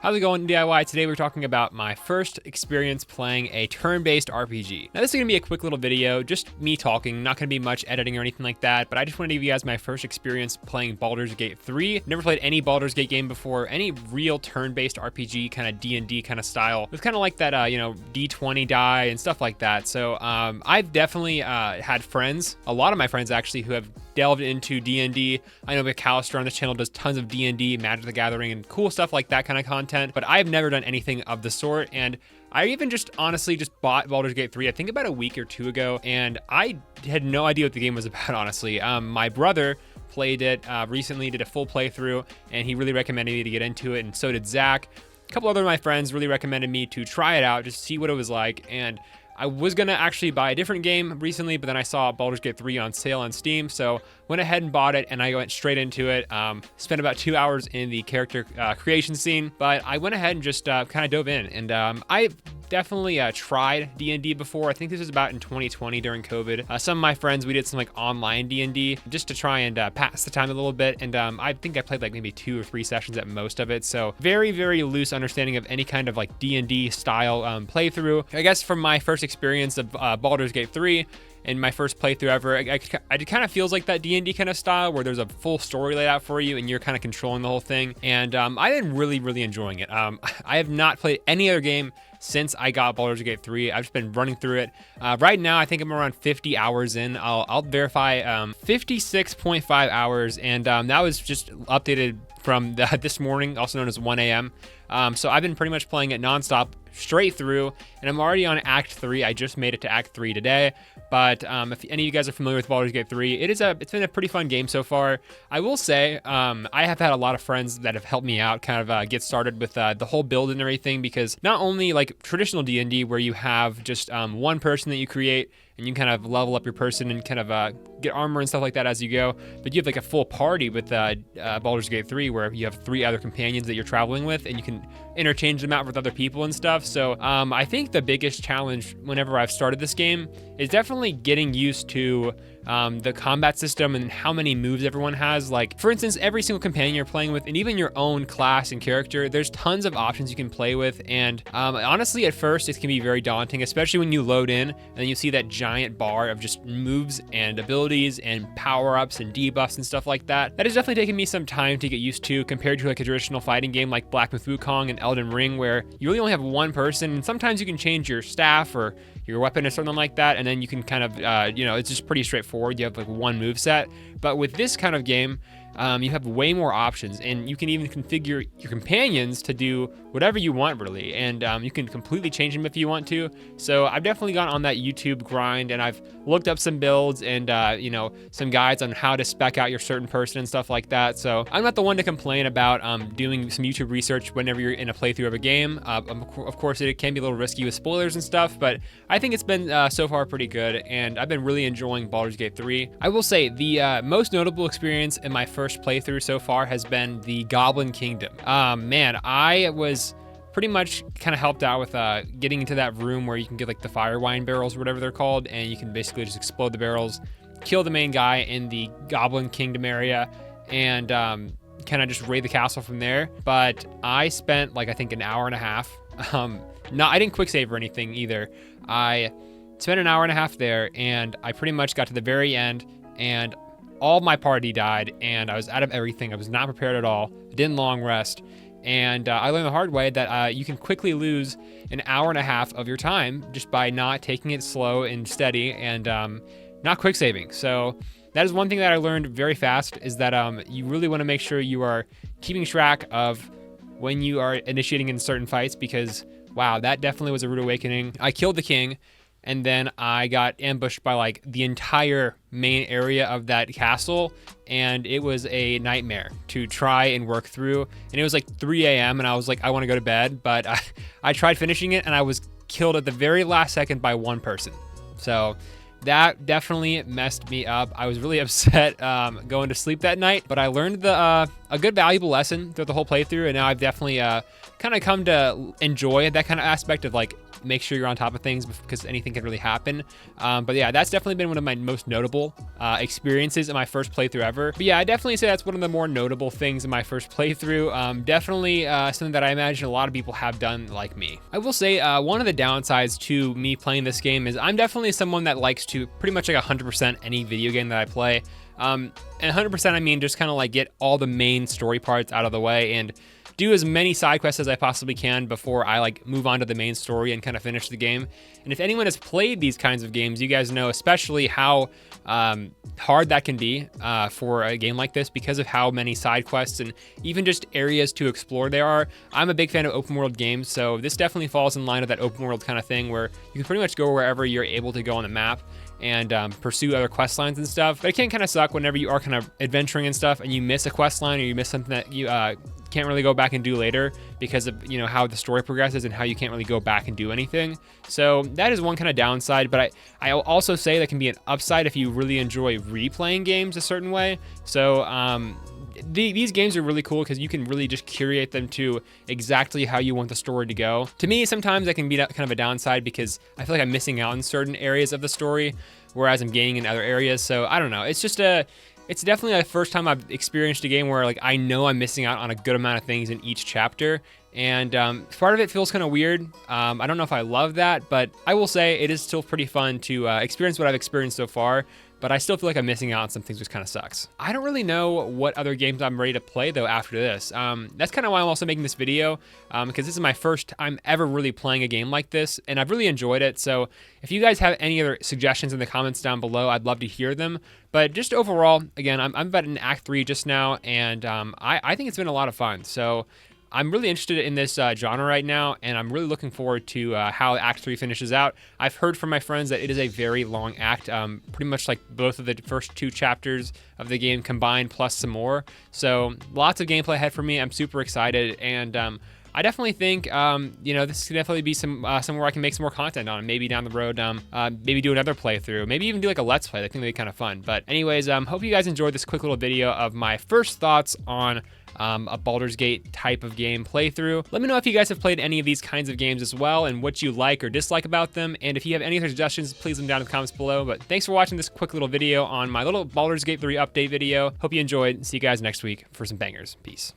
How's it going, DIY? Today we're talking about my first experience playing a turn-based RPG. Now this is gonna be a quick little video, just me talking, not gonna be much editing or anything like that, but I just wanted to give you guys my first experience playing Baldurs Gate 3. Never played any Baldurs Gate game before, any real turn-based RPG, kind of D&D kind of style. It's kind of like that, D20 die and stuff like that. So I've definitely had friends, a lot of my friends actually, who have delved into D&D. I know McAllister on this channel does tons of D&D, Magic the Gathering, and cool stuff like that kind of content, but I've never done anything of the sort, and I even just honestly just bought Baldurs Gate 3, I think about a week or two ago, and I had no idea what the game was about, honestly. My brother played it recently, did a full playthrough, and he really recommended me to get into it, and so did Zach. A couple other of my friends really recommended me to try it out, just see what it was like, and I was gonna actually buy a different game recently, but then I saw Baldurs Gate 3 on sale on Steam, so went ahead and bought it, and I went straight into it. Spent about 2 hours in the character creation scene, but I went ahead and just kind of dove in, and I definitely tried D&D before. I think this was about in 2020 during COVID. Some of my friends, we did some like online D&D just to try and pass the time a little bit, and I think I played like maybe 2 or 3 sessions at most of it, so very, very loose understanding of any kind of like D&D style playthrough. I guess from my first experience of Baldurs Gate 3 and my first playthrough ever, it kind of feels like that D&D kind of style where there's a full story laid out for you and you're kind of controlling the whole thing, and I've been really, really enjoying it. I have not played any other game since I got Baldurs Gate 3. I've just been running through it. Right now, I think I'm around 50 hours in. I'll verify 56.5 hours, and that was just updated from this morning, also known as 1 a.m. So I've been pretty much playing it nonstop, straight through, and I'm already on Act 3. I just made it to Act 3 today, but if any of you guys are familiar with Baldurs Gate 3, it's been a pretty fun game so far. I will say, I have had a lot of friends that have helped me out kind of get started with the whole build and everything, because not only like traditional D&D where you have just one person that you create and you kind of level up your person and kind of get armor and stuff like that as you go, but you have like a full party with Baldurs Gate 3 where you have 3 other companions that you're traveling with, and you can interchange them out with other people and stuff. So I think the biggest challenge whenever I've started this game is definitely getting used to the combat system and how many moves everyone has. Like, for instance, every single companion you're playing with, and even your own class and character, there's tons of options you can play with, and honestly, at first, it can be very daunting, especially when you load in and then you see that giant bar of just moves and abilities and power-ups and debuffs and stuff like that. That has definitely taken me some time to get used to, compared to like a traditional fighting game like Black Myth Wukong and Elden Ring, where you really only have one person, and sometimes you can change your staff or your weapon or something like that, and then you can kind of, it's just pretty straightforward. You have like one move set. But with this kind of game, you have way more options, and you can even configure your companions to do whatever you want, really, and you can completely change them if you want to. So I've definitely gone on that YouTube grind, and I've looked up some builds and some guides on how to spec out your certain person and stuff like that. So I'm not the one to complain about doing some YouTube research whenever you're in a playthrough of a game. Of course, it can be a little risky with spoilers and stuff, but I think it's been so far pretty good, and I've been really enjoying Baldurs Gate 3. I will say the most notable experience in my first playthrough so far has been the Goblin Kingdom. Man, I was pretty much kind of helped out with getting into that room where you can get like the fire wine barrels or whatever they're called, and you can basically just explode the barrels, kill the main guy in the Goblin Kingdom area, and kind of just raid the castle from there. But I spent like, I think, an hour and a half. I didn't quick save or anything either. I spent an hour and a half there, and I pretty much got to the very end, and all my party died, and I was out of everything. I was not prepared at all. Didn't long rest. And I learned the hard way that you can quickly lose an hour and a half of your time just by not taking it slow and steady, and not quick saving. So that is one thing that I learned very fast, is that you really want to make sure you are keeping track of when you are initiating in certain fights, because wow, that definitely was a rude awakening. I killed the king, and then I got ambushed by like the entire main area of that castle, and it was a nightmare to try and work through. And it was like 3 a.m. and I was like, I want to go to bed, but I tried finishing it, and I was killed at the very last second by one person. So that definitely messed me up. I was really upset going to sleep that night, but I learned a good valuable lesson through the whole playthrough, and now I've definitely kind of come to enjoy that kind of aspect of like make sure you're on top of things because anything can really happen. But yeah, that's definitely been one of my most notable experiences in my first playthrough ever. But yeah, I definitely say that's one of the more notable things in my first playthrough. Definitely something that I imagine a lot of people have done like me. I will say one of the downsides to me playing this game is I'm definitely someone that likes to pretty much like 100% any video game that I play. And 100% I mean just kind of like get all the main story parts out of the way and do as many side quests as I possibly can before I like move on to the main story and kind of finish the game. And if anyone has played these kinds of games, you guys know especially how hard that can be for a game like this because of how many side quests and even just areas to explore there are. I'm a big fan of open world games, so this definitely falls in line with that open world kind of thing where you can pretty much go wherever you're able to go on the map and pursue other quest lines and stuff. But it can kind of suck whenever you are kind of adventuring and stuff and you miss a quest line or you miss something that you can't really go back and do later because of, you know, how the story progresses and how you can't really go back and do anything. So that is one kind of downside, but I'll also say that can be an upside if you really enjoy replaying games a certain way. So these games are really cool because you can really just curate them to exactly how you want the story to go. To me, sometimes that can be kind of a downside because I feel like I'm missing out in certain areas of the story, whereas I'm gaining in other areas. So I don't know. It's definitely the first time I've experienced a game where like I know I'm missing out on a good amount of things in each chapter. And part of it feels kind of weird. I don't know if I love that, but I will say it is still pretty fun to experience what I've experienced so far. But I still feel like I'm missing out on some things, which kind of sucks. I don't really know what other games I'm ready to play though after this. That's kind of why I'm also making this video, because this is my first time ever really playing a game like this, and I've really enjoyed it. So if you guys have any other suggestions in the comments down below, I'd love to hear them. But just overall, again, I'm about in Act 3 just now, and I think it's been a lot of fun. So I'm really interested in this genre right now, and I'm really looking forward to how Act 3 finishes out. I've heard from my friends that it is a very long act, pretty much like both of the first 2 chapters of the game combined plus some more. So lots of gameplay ahead for me. I'm super excited, and I definitely think, you know, this could definitely be somewhere I can make some more content on. Maybe down the road, maybe do another playthrough. Maybe even do like a Let's Play. I think that'd be kind of fun. But anyways, hope you guys enjoyed this quick little video of my first thoughts on a Baldur's Gate type of game playthrough. Let me know if you guys have played any of these kinds of games as well and what you like or dislike about them. And if you have any other suggestions, please leave them down in the comments below. But thanks for watching this quick little video on my little Baldur's Gate 3 update video. Hope you enjoyed. See you guys next week for some bangers. Peace.